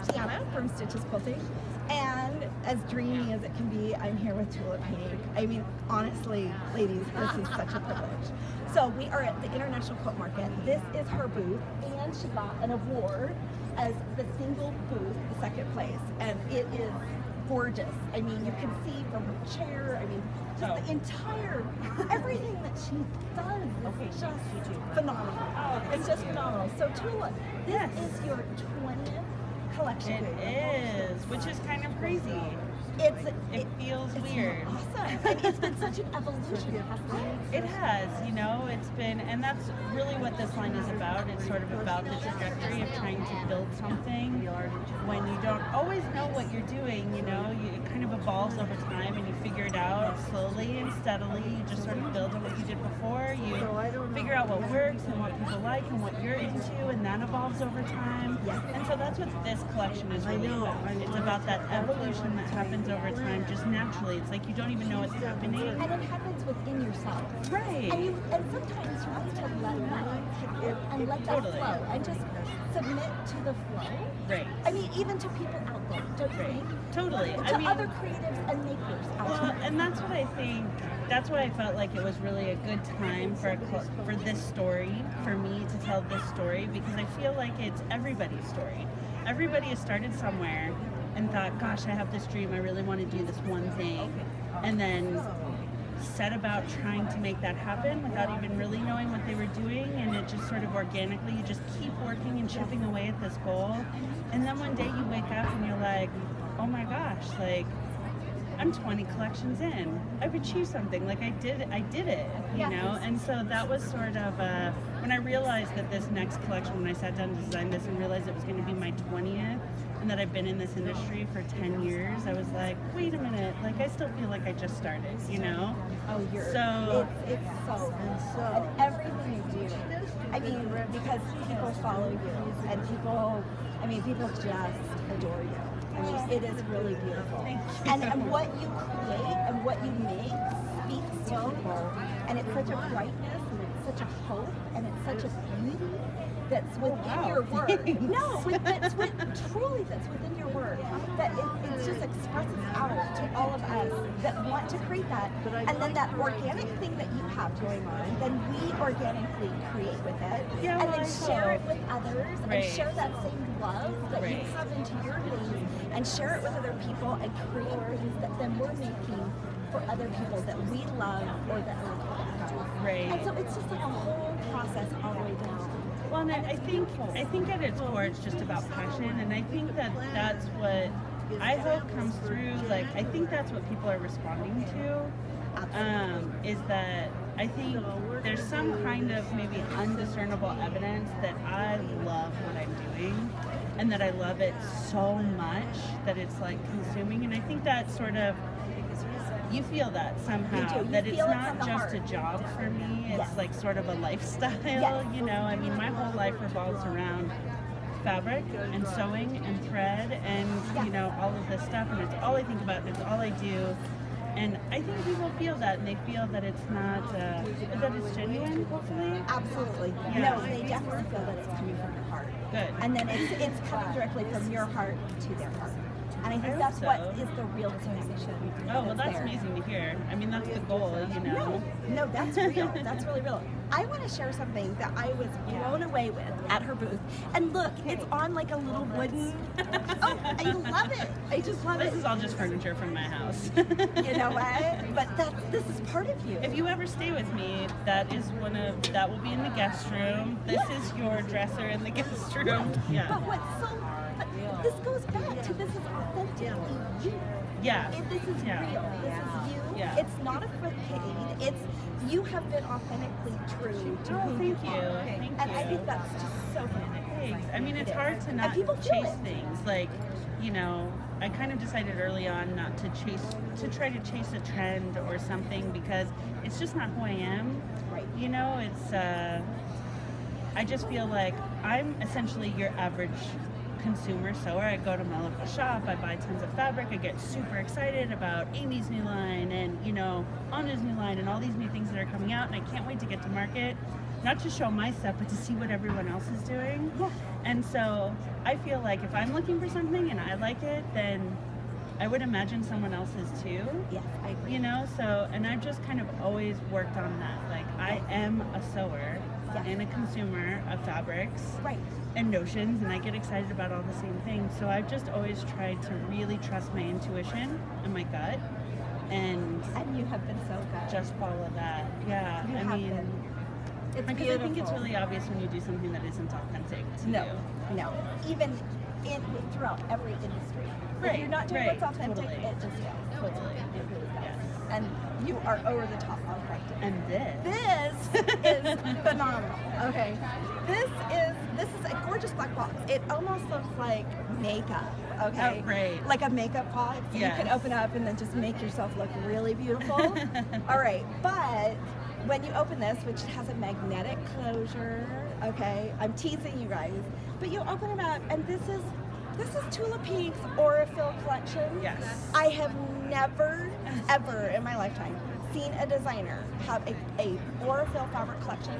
Deanna from Stitches Quilting, and as dreamy as it can be, I'm here with Tula Pink. I mean, honestly, ladies, this is such a privilege. So we are at the International Quilt Market. This is her booth, and she got an award as the single booth, the second place, and it is gorgeous. I mean, you can see from her chair, I mean, just the entire, everything that she does is just phenomenal. It's just phenomenal. So Tula, this is your 20th collection. It is, which is kind of crazy. It feels weird. Awesome. I mean, it's been such an evolution, hasn't it? It has, you know, it's been, and that's really what this line is about. It's sort of about the trajectory of trying to build something when you don't always know what you're doing, you know, it kind of evolves over time and you figure it out slowly and steadily. You just sort of build on what you did before. You figure out what works and what people like and what you're into, and that evolves over time. And so that's what this collection is really about. It's about that evolution that happens over time, just naturally. It's like you don't even know it's happening. And it happens within yourself. Right. And sometimes you have to let that take it and let that flow and just submit to the flow. Right. I mean, even to people out there, don't you think? Totally. To other creatives and makers out there. And that's what I think, that's what I felt like it was really a good time for this story, for me to tell this story, because I feel like it's everybody's story. Everybody has started somewhere and thought, gosh, I have this dream, I really want to do this one thing, and then set about trying to make that happen without even really knowing what they were doing, and it just sort of organically, you just keep working and chipping away at this goal, and then one day you wake up and you're like, oh my gosh, like, I'm 20 collections in. I've achieved something. Like I did it, you know? And so that was sort of, when I realized that this next collection, when I sat down to design this and realized it was going to be my 20th, and that I've been in this industry for 10 years, I was like, wait a minute, like I still feel like I just started, you know? Oh, you're, so it's so, and everything you do, I mean, because people follow you, and people just adore you. I mean, it is really beautiful. And what you create and what you make speaks to people. And it's such a brightness, and it's such a hope, and it's such a beauty that's within your work. No, that's within your work. That it just expresses out to all of us that want to create that. And then that organic thing that you have going on, then we organically create with it. And then share it with others, and share that same love that you have into your things, and share it with other people, and create things that then we're making for other people that we love or that are important. And so it's just like a whole process all the way down. Well, and I think at its core it's just about passion, and I think that's what I hope comes through. Like I think that's what people are responding to. Is that I think there's some kind of maybe undiscernible evidence that I love what I'm doing, and that I love it so much that it's like consuming, and I think that sort of, you feel that somehow, that it's not just a job for me, it's like sort of a lifestyle, you know? I mean, my whole life revolves around fabric and sewing and thread and, you know, all of this stuff, and it's all I think about, and it's all I do. And I think people feel that, and they feel that it's not, that it's genuine, hopefully. Absolutely. No, they definitely feel that it's coming from your heart. Good. And then it's coming directly from your heart to their heart. And I think that's what is the real connection. Oh, well, that's amazing to hear. I mean, that's the goal, you know? No, that's real. That's really real. I want to share something that I was blown away with at her booth. And look, it's on like a little wooden... Oh, I love it. I just love it. This is all just furniture from my house. You know what? But this is part of you. If you ever stay with me, that will be in the guest room. This is your dresser in the guest room. Yeah. But this goes back to, this is authentically you. This is real. This is you. It's not a facade. It's, you have been authentically true to who you are. Thank you. And I think that's just so fantastic. I mean, it's hard to not chase things. Like, you know, I kind of decided early on not to try to chase a trend or something, because it's just not who I am. You know, it's, I just feel like I'm essentially your average consumer sewer. I go to my local shop, I buy tons of fabric, I get super excited about Amy's new line and, you know, Anna's new line and all these new things that are coming out, and I can't wait to get to market. not to show my stuff, but to see what everyone else is doing. Yeah. And so I feel like if I'm looking for something and I like it, then I would imagine someone else is too. Yes, I agree. You know, so, and I've just kind of always worked on that. Like, I am a sewer Yes. and a consumer of fabrics Right. and notions, and I get excited about all the same things. So I've just always tried to really trust my intuition and my gut, and you have been so good. just follow that. Yeah, You I have mean, been. It's because beautiful. I think it's really obvious when you do something that isn't authentic to No, you. no. Even throughout every industry. Right, If you're not doing right, what's authentic, totally. it just fails. Totally. It really does. Yes. And you are over the top authentic. And This is phenomenal. Okay. This is a gorgeous black box. It almost looks like makeup. Okay. Oh, right. Like a makeup box. So Yes. you can open up and then just make yourself look really beautiful. All right. But when you open this, which has a magnetic closure, okay, I'm teasing you guys, but you open it up and this is Tula Pink's Aurifil collection. Yes. I have never, ever in my lifetime seen a designer have a Aurifil fabric collection,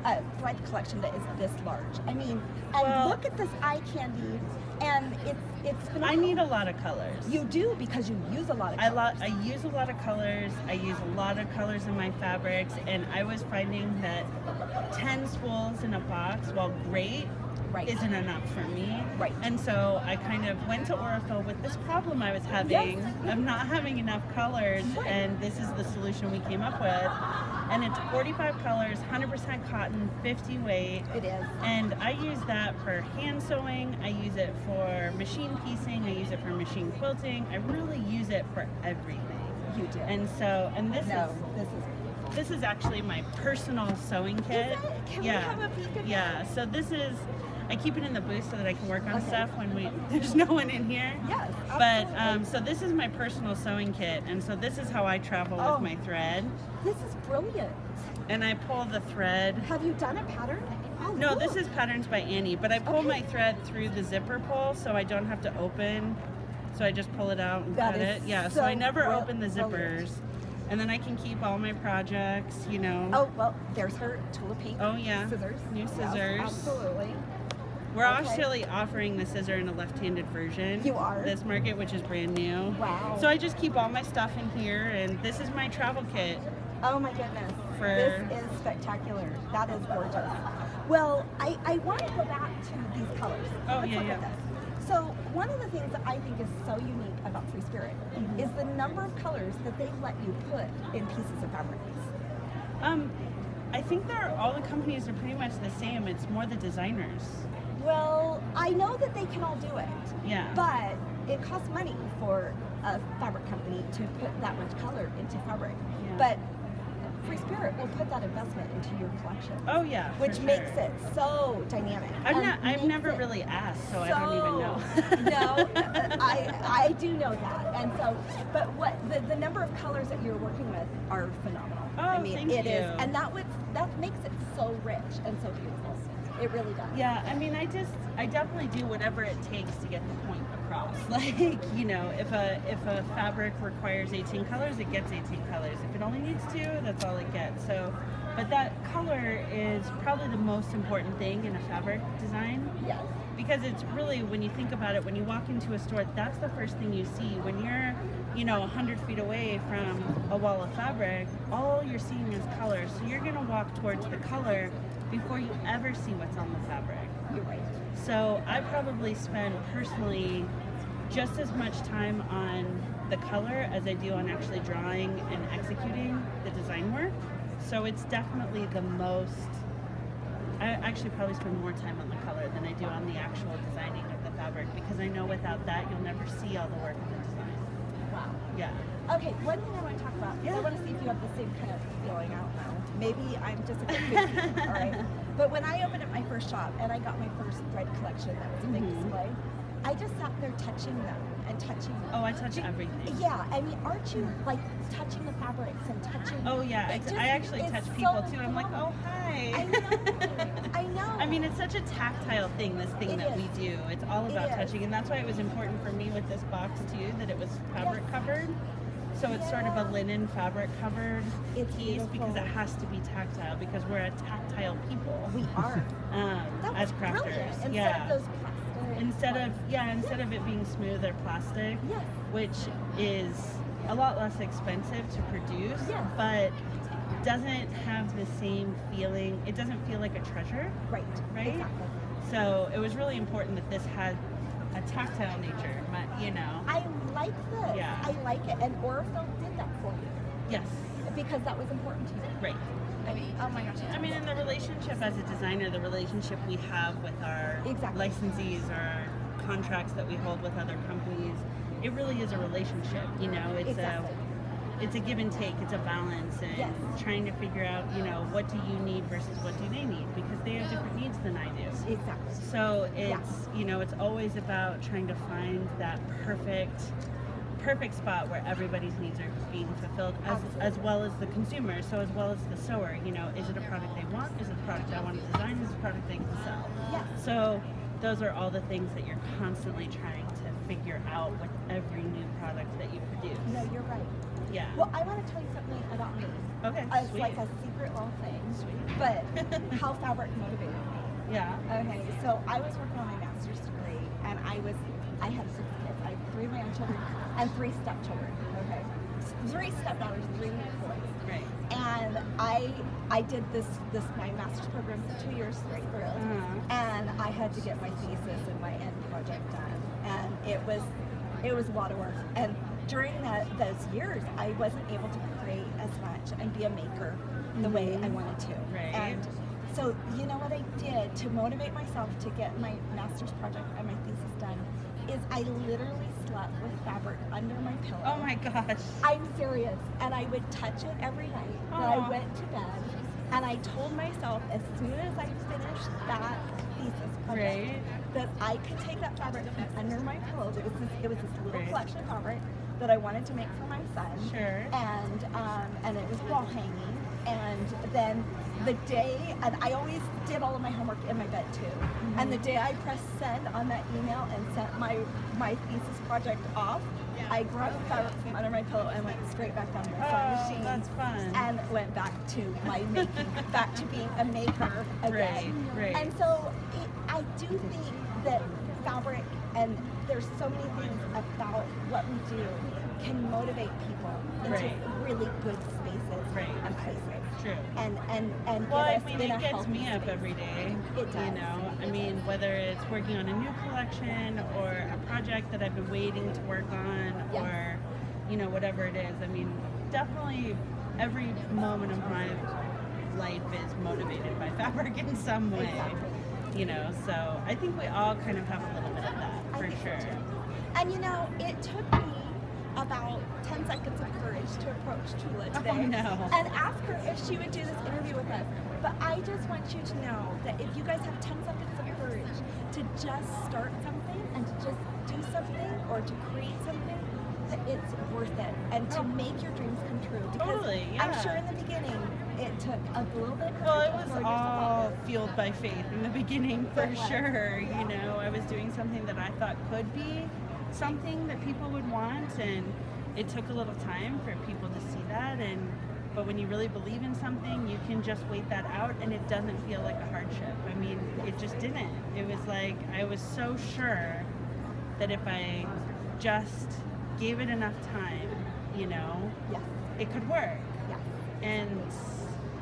a thread collection that is this large. I mean, and Well- look at this eye candy, and it's phenomenal. I need a lot of colors. You do, because you use a lot of I colors. use a lot of colors. I use a lot of colors in my fabrics, and I was finding that 10 spools in a box, while great, Right. isn't enough for me. Right. And so I kind of went to Aurifil with this problem I was having of not having enough colors, Right. and this is the solution we came up with. And it's 45 colors, 100% cotton, 50 weight. It is. And I use that for hand sewing, I use it for machine piecing, I use it for machine quilting. I really use it for everything. You do. And so, and this this is is actually my personal sewing kit. it? Can we yeah. have a peek at Yeah. So this is, I keep it in the booth so that I can work on Okay. stuff when there's no one in here. Yes, But absolutely. so this is my personal sewing kit, and so this is how I travel Oh. with my thread. This is brilliant. And I pull the thread. Have you done a pattern? Oh, No, this look. is Patterns by Annie, but I pull Okay. my thread through the zipper pull so I don't have to open. So I just pull it out and That cut is it. Yeah, so so I never open the brilliant. zippers. And then I can keep all my projects, you know. Oh, well, there's her Tula Pink Oh, yeah. scissors. New Yes, scissors. absolutely. We're Okay. actually offering the scissor in a left-handed version. You are? This market, which is brand new. Wow. So I just keep all my stuff in here, and this is my travel kit. Oh my goodness. For- This is spectacular. That is gorgeous. Well, I want to go back to these colors. Oh, Let's yeah, look yeah. at this. So one of the things that I think is so unique about Free Spirit Mm-hmm. is the number of colors that they let you put in pieces of fabric. I think all the companies are pretty much the same. It's more the designers. Well, I know that they can all do it. Yeah. But it costs money for a fabric company to put that much color into fabric. Yeah. But Free Spirit will put that investment into your collection. Oh yeah, for Which sure. makes it so dynamic. and I've makes never it really asked, so I don't even know. No, I do know that, and so, but what the number of colors that you're working with are phenomenal. Oh, I mean, thank it you. is, and that makes it so rich and so beautiful. It really does. Yeah, I mean, I definitely do whatever it takes to get the point across. Like, you know, if a fabric requires 18 colors, it gets 18 colors. If it only needs 2, that's all it gets. So, but that color is probably the most important thing in a fabric design. Yes. Because it's really, when you think about it, when you walk into a store, that's the first thing you see. When you're, 100 feet away from a wall of fabric, all you're seeing is color. So you're gonna walk towards the color before you ever see what's on the fabric. You're right. So I probably spend personally just as much time on the color as I do on actually drawing and executing the design work. So it's definitely the most, I actually probably spend more time on the color than I do on the actual designing of the fabric, because I know without that you'll never see all the work of the design. Wow. Yeah. Okay, one thing I want to talk about, Yeah. I want to see if you have the same kind of feeling. I don't know. Maybe I'm just a bit kooky, all right? But when I opened up my first shop and I got my first thread collection that was a big display, I just sat there touching them and touching them. Oh, I touch everything. Yeah, I mean, aren't you like touching the fabrics and touching? Oh yeah, It just I actually is touch so people too. I'm like, phenomenal. oh hi. I know. I know. I mean, it's such a tactile thing, this thing It that is. we do. It's all It about is. touching, and that's why it was important for me with this box too, that it was fabric Yes. covered, So it's sort of a linen fabric covered It's piece because beautiful. it has to be tactile because we're a tactile people. We are. That As was crafters. brilliant. Instead Yeah. of those plastic. Instead of it being smooth or plastic, Yes. which is a lot less expensive to produce, Yes. but doesn't have the same feeling. It doesn't feel like a treasure, Right. right? Exactly. So it was really important that this had a tactile nature, you know. I like this. Yeah. I like it. And Orifil did that for you Yes, because that was important to you. right. I mean, oh my gosh. I mean, in the relationship as a designer, the relationship we have with our Exactly. licensees or our contracts that we hold with other companies, it really is a relationship. You know, it's a give and take. It's a balance, and Yes. trying to figure out, you know, what do you need versus what do they need, because they have different needs than I do. Exactly. So it's you know, it's always about trying to find that perfect spot where everybody's needs are being fulfilled, as well as the consumer. So as well as the sewer, you know, is it a product they want? Is it a product I want to design? Is it a product they can sell? Yes. So those are all the things that you're constantly trying to figure out with every new product that you produce. No, you're right. Yeah. Well, I want to tell you something about me. Okay. It's Sweet. like a secret little thing. Sweet. But how fabric motivated me. Yeah. Okay, so I was working on my master's degree, and I had 6 kids. I had 3 grandchildren and 3 stepchildren. Okay, 3 stepdaughters, 3 boys. Right. And I did this my master's program for 2 years straight through, and I had to get my thesis and my end project done, and it was a lot of work. And during those years, I wasn't able to create as much and be a maker the way I wanted to. Right. And so, you know what I did to motivate myself to get my master's project and my thesis done is I literally slept with fabric under my pillow. Oh my gosh. I'm serious. And I would touch it every night when I Aw. went to bed. And I told myself as soon as I finished that thesis project Right. that I could take that fabric from under my pillow. It was this little Right. collection of fabric that I wanted to make for my son. Sure. And it was wall hanging. And then the day, and I always did all of my homework in my bed too. And the day I pressed send on that email and sent my thesis project off, I grabbed the fabric from under my pillow and went straight back down to my sewing machine. That's fun. And went back to my making, back to being a maker again. Right. And so I do think that fabric, and there's so many things about what we do, can motivate people into Right. really good spaces Right. and places. True. And Well, get I us mean, in a it gets healthy me up space. every day. It does. You know, I mean, whether it's working on a new collection or a project that I've been waiting to work on, Yes. or, you know, whatever it is. I mean, definitely every moment of my life is motivated by fabric in some way. Exactly. You know, so I think we all kind of have a little bit of that, I for think so sure. too. And you know, it took me about 10 seconds of courage to approach Tula today Oh, no. and ask her if she would do this interview with us. But I just want you to know that if you guys have 10 seconds of courage to just start something and to just do something or to create something, that it's worth it, and to make your dreams come true. Because Totally, I'm yeah. sure in the beginning it took a little bit. Well, it to was throw yourself all out there. fueled by faith in the beginning, for It was. sure. You know, I was doing something that I thought could be something that people would want, and it took a little time for people to see that. But when you really believe in something, you can just wait that out, and it doesn't feel like a hardship. I mean, it just didn't. It was like I was so sure that if I just gave it enough time, you know, Yes. it could work. Yes. And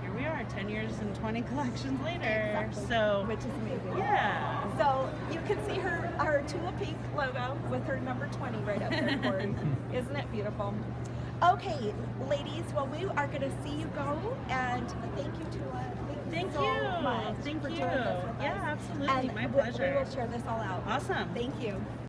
here we are, 10 years and 20 collections later. Exactly. So, Which is amazing. yeah. So you can see her Tula Pink logo with her number 20 right up there, Corey. Isn't it beautiful? Okay, ladies, well, we are going to see you go, and thank you, Tula. Thank so you. much Thank for you. doing this with Yeah, us. absolutely. And My we pleasure. will share this all out. Awesome. Thank you.